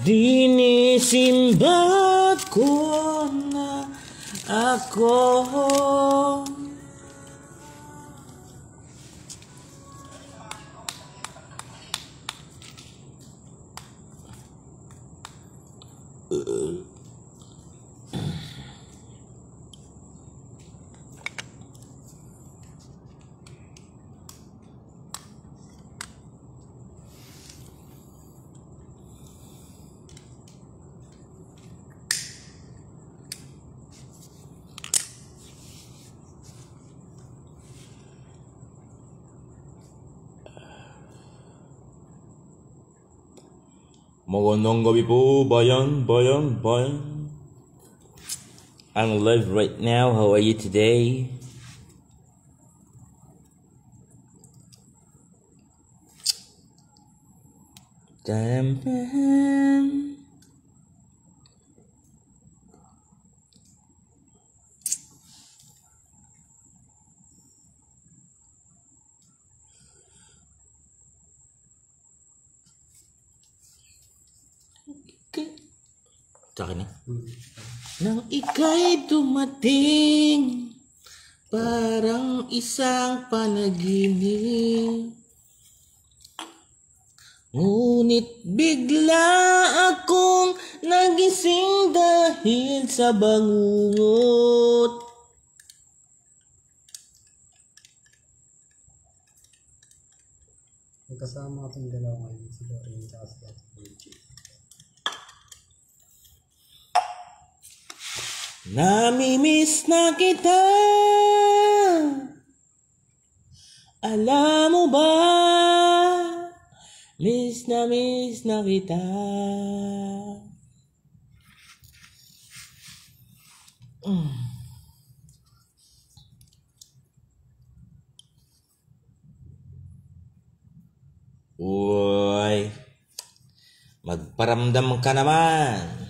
Dinisimba ko na ako. Magandang gabi po, bayan. I'm live right now. How are you today? Damn. Sa akin na. Nang ika'y dumating, parang isang panaginip. Ngunit bigla akong nagising dahil sa bangungot. Magkasama ating dalawa ngayon, si Lorraine at si Ate Virgie. Namimiss na kita. Alam mo ba? Miss na kita. Uy, magparamdam ka naman.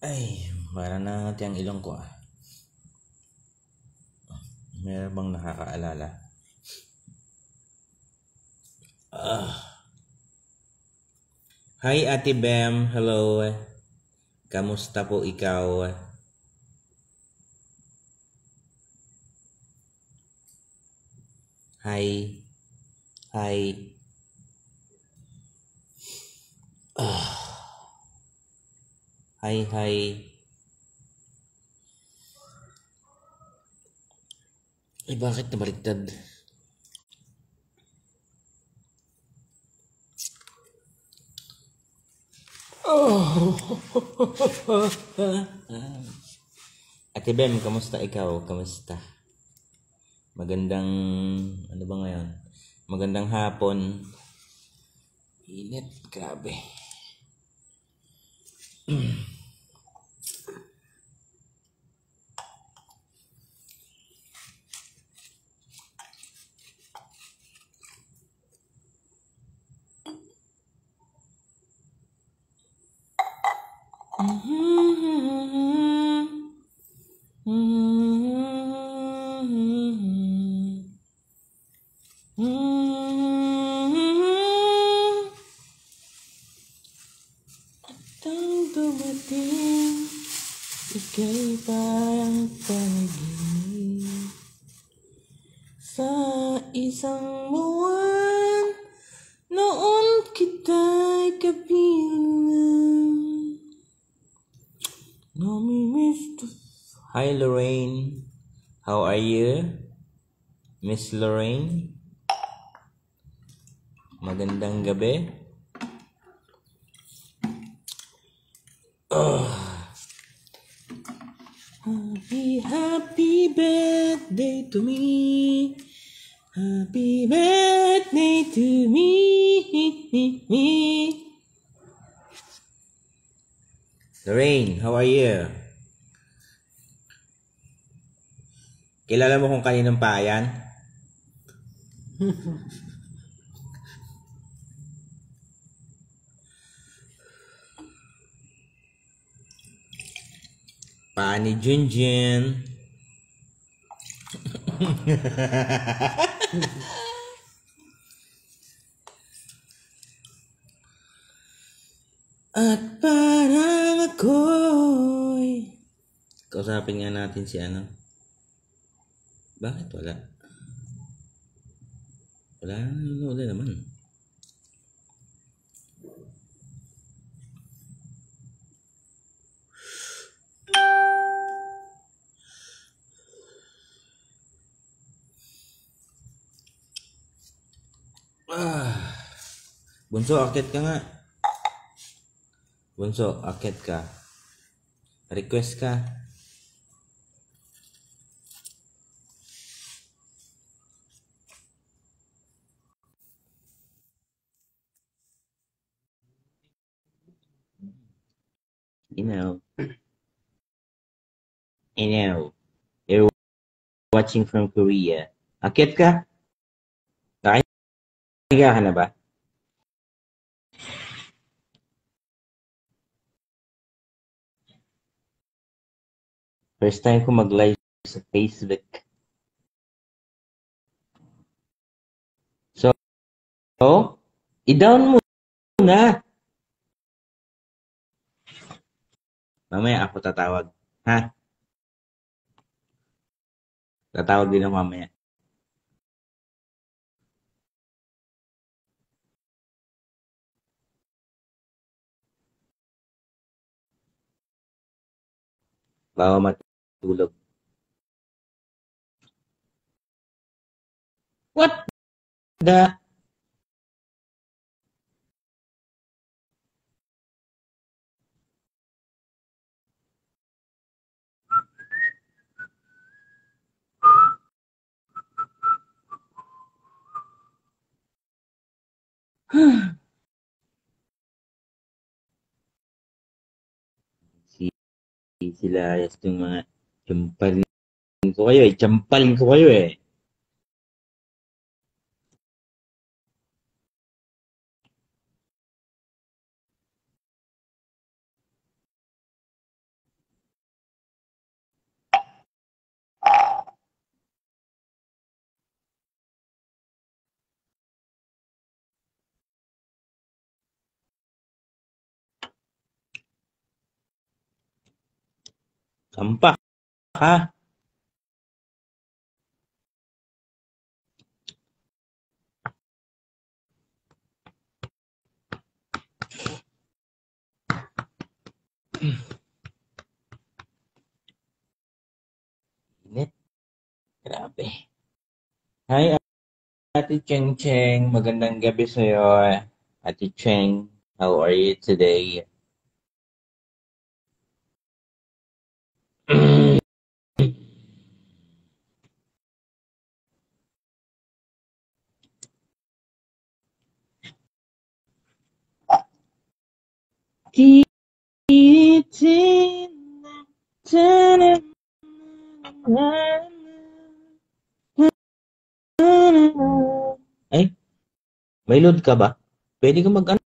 Ay, parang nangangati ang ilong ko ah. Meron bang nakakaalala? Hi Ate Bem, hello. Kamusta po ikaw? Hi. Hi. Eh, bakit nabaliktad? Ate Bem, kamusta ikaw? Kamusta? Magandang, ano ba ngayon? Magandang hapon. Init, grabe. Atang dumating, ika'y parang panaginip. Sa isang buwan, noon kita'y kapilang. Namimiss to... Hi Lorraine, how are you? Miss Lorraine? Magandang gabi. Happy birthday to me. Happy birthday to me. Lorraine, how are you? Kilala mo kung kaninong pa yan? Paa ni Junjun. At parang ako'y... Kausapin nga natin si ano. Bakit wala? Wala naman. Bunso, akit ka nga. Bunso, akit ka. Request ka. You know. You're watching from Korea. Akit ka? Nakahiga ka na ba? First time ko mag-live sa Facebook. So, i-down mo na. Mamaya ako tatawag. Ha? Tatawag din ako mamaya. Bawa matulog. What the... Sila yung mga champalin ko kayo eh. Champalin ko kayo eh. Sampa ka. Init. Grabe. Hi, Ate Cheng Cheng. Magandang gabi sa'yo. Ate Cheng, how are you today? Ay, may load ka ba? Pwede ka mag-ano?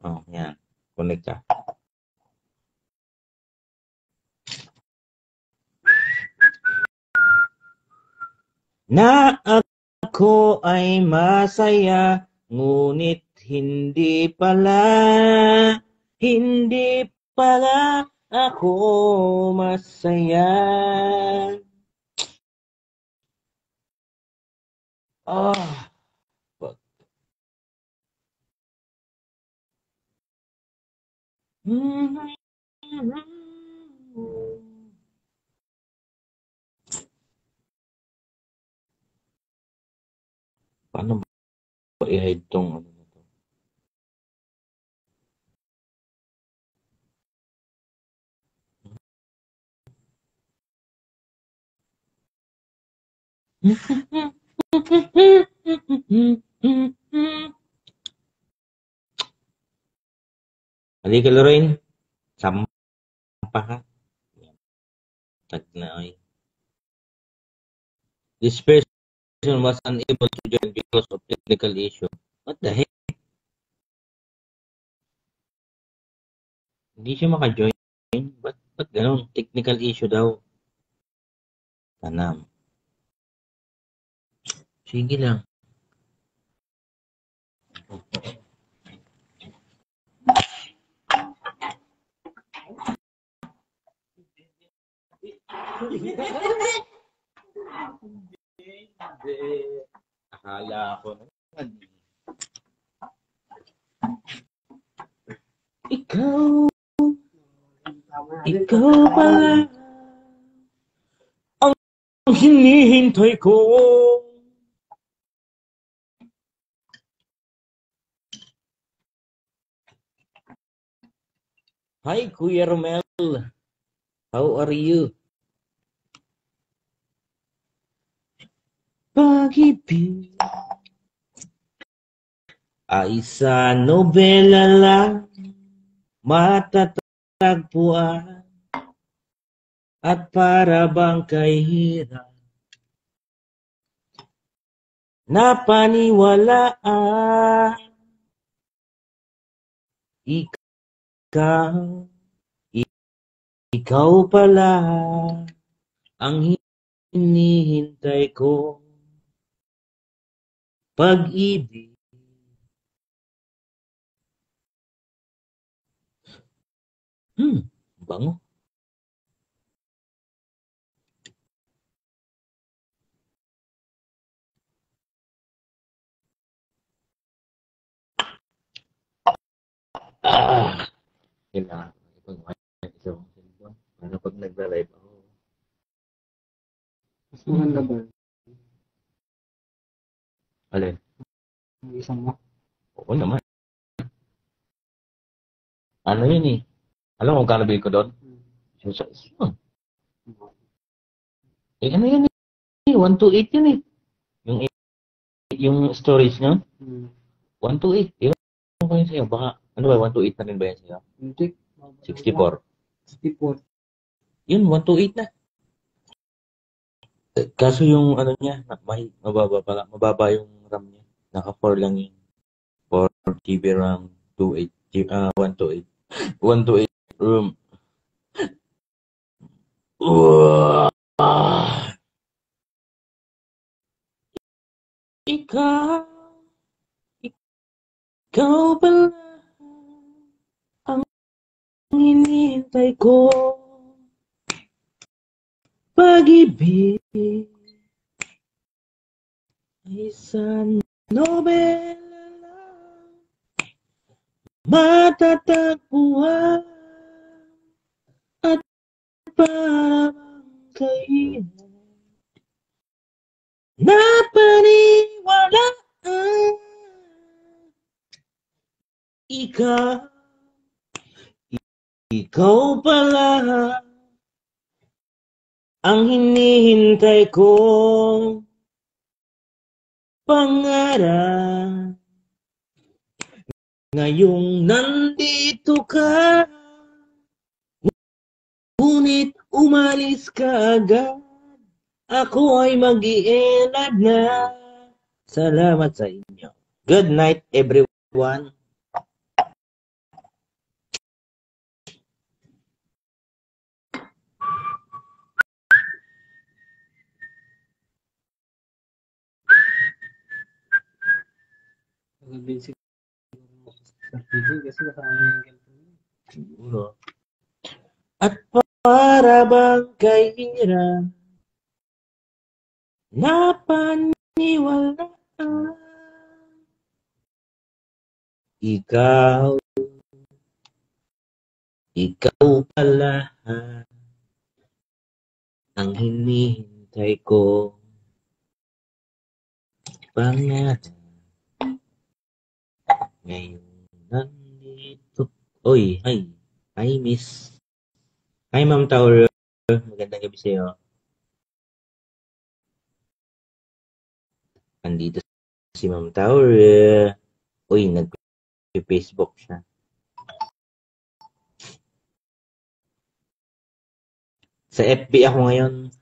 Oh, yan. Connect ka. Na ako ay masaya, ngunit hindi pala ako masaya. Ah, fuck. Paano ba i-hide tong ano na to? Halika, Lorraine. Sampa ka. Tag na, oy. This person was unable to join because of technical issue. What the heck? Hindi siya maka-join. Ba't ganun? Technical issue daw. Tanam. Sige lang. Akala ko naman. Ikaw pala ang hinihintay ko. Hi, Kuya Romel. How are you? Pag-ibig ay sa nobela lang matatagpuan at para bang kay hirap na paniwalaan. Ikaw pala ang hinihintay ko. Pag-ibig bango. Kailangan ipag-wifi sa cellphone para pag nagla-live ako. Mas maganda ba? Alin? Ang isang mo? Oo naman. Ano yun eh? Alam mo kung kano bill ko doon? Ano yun eh? 128 yun eh. Yung storage niya? 128. Ewan ko yun sa'yo. Baka, ano ba, 128 na rin ba yan sa'yo? Hindi. 64. 64. Yun, 128 na. Kaso yung ano niya, mababa pala. Mababa yung RAM niya. Naka 4 lang yun. 4 GB RAM, 128. 128 RAM. Ikaw pala ang hinihintay ko. Pag-ibig ay sa nobela lang matatagpuan at para bang kay napaniwalaan. Ikaw pala ang hinihintay kong pangarap. Ngayong nandito ka, ngunit umalis ka agad. Ako ay mag-iinad na. Salamat sa inyo. Good night, everyone. Basic. Kasi kasama yung girlfriend. Siguro. At para bang kay hirap na paniwalaan. Ikaw pala ang hinihintay ko. Pangarap. Ngayon nandito. Oy, hi. Hi, miss. Hi, Ma'am Tower. Magandang gabi sa'yo. Andito si Ma'am Tower. Uy, nag-Facebook siya. Sa FB ako ngayon.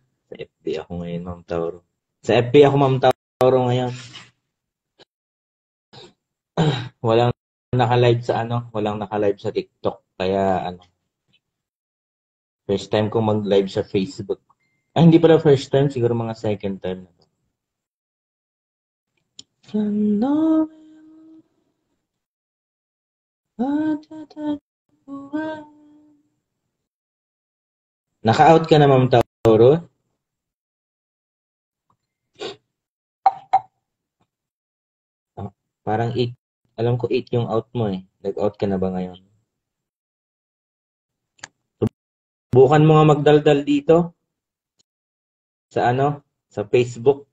Ma'am Tauro. Sa FB ako, Ma'am Tauro, ngayon. Walang naka-live sa TikTok. Kaya, first time ko mag-live sa Facebook. Hindi pala first time, siguro mga second time na to. Naka-out ka na, Ma'am Tauro? Parang 8. Alam ko 8 yung out mo eh. Nag-out ka na ba ngayon? Subukan mo nga magdaldal dito. Sa Sa Facebook.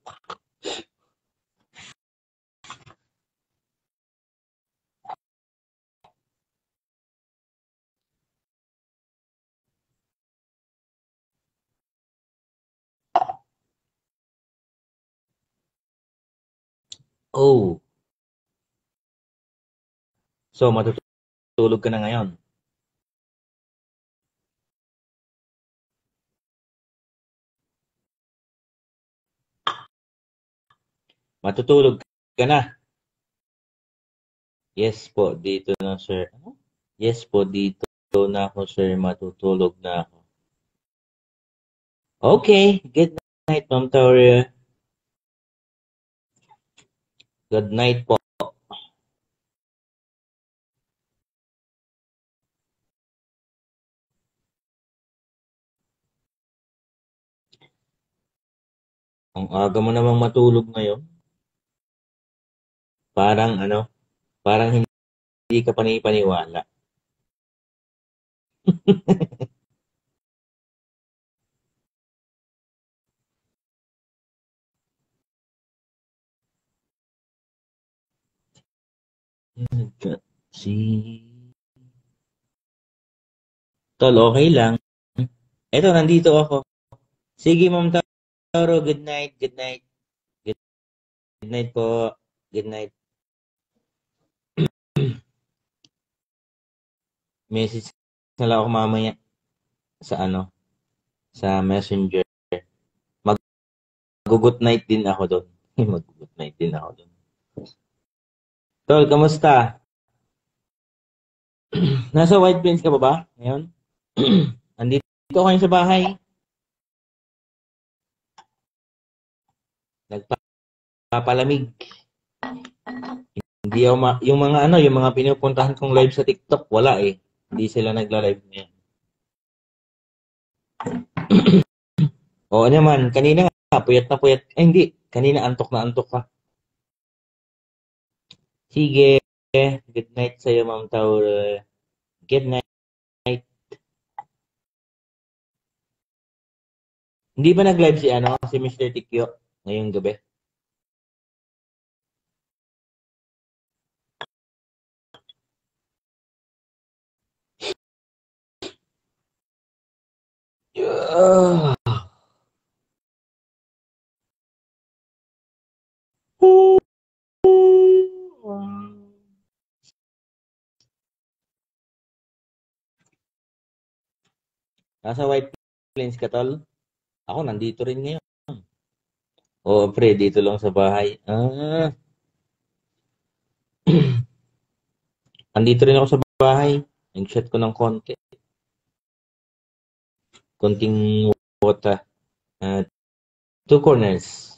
Oh. So, matutulog ka na ngayon. Matutulog ka na. Yes po, dito na sir. Yes po, dito na ako sir. Matutulog na ako. Okay, good night, Ma'am Tauria. Good night po. Ang aga mo namang matulog ngayon. Parang parang hindi ka panipaniwala. Tol, okay lang. Eto, nandito ako. Sige, Ma'am Tauro, good night, good night. Good night po. Good night. Message na lang ako mamaya sa sa Messenger. Mag-good night din ako doon. Mag-good night din ako doon. Tol, kamusta? Nasa White Plains ka ba ngayon? Andito ako ngayon sa bahay. Nagpapalamig. Hindi ako yung mga pinupuntahan kong live sa TikTok, wala eh. Hindi sila nagla-live ngayon. Oo naman, kanina nga, puyat na puyat. Hindi. Kanina antok na antok ka. Sige. Good night sa'yo, Ma'am Tauro. Good night. Hindi ba nag-live si Mr. Tikyo ngayong gabi? Yeah. Nasa White Plains ka, tol? Ako, nandito rin ngayon. Oo, pre, dito lang sa bahay. Andito rin ako sa bahay. Nag-shot ko ng konti. Konting water. 2 corners.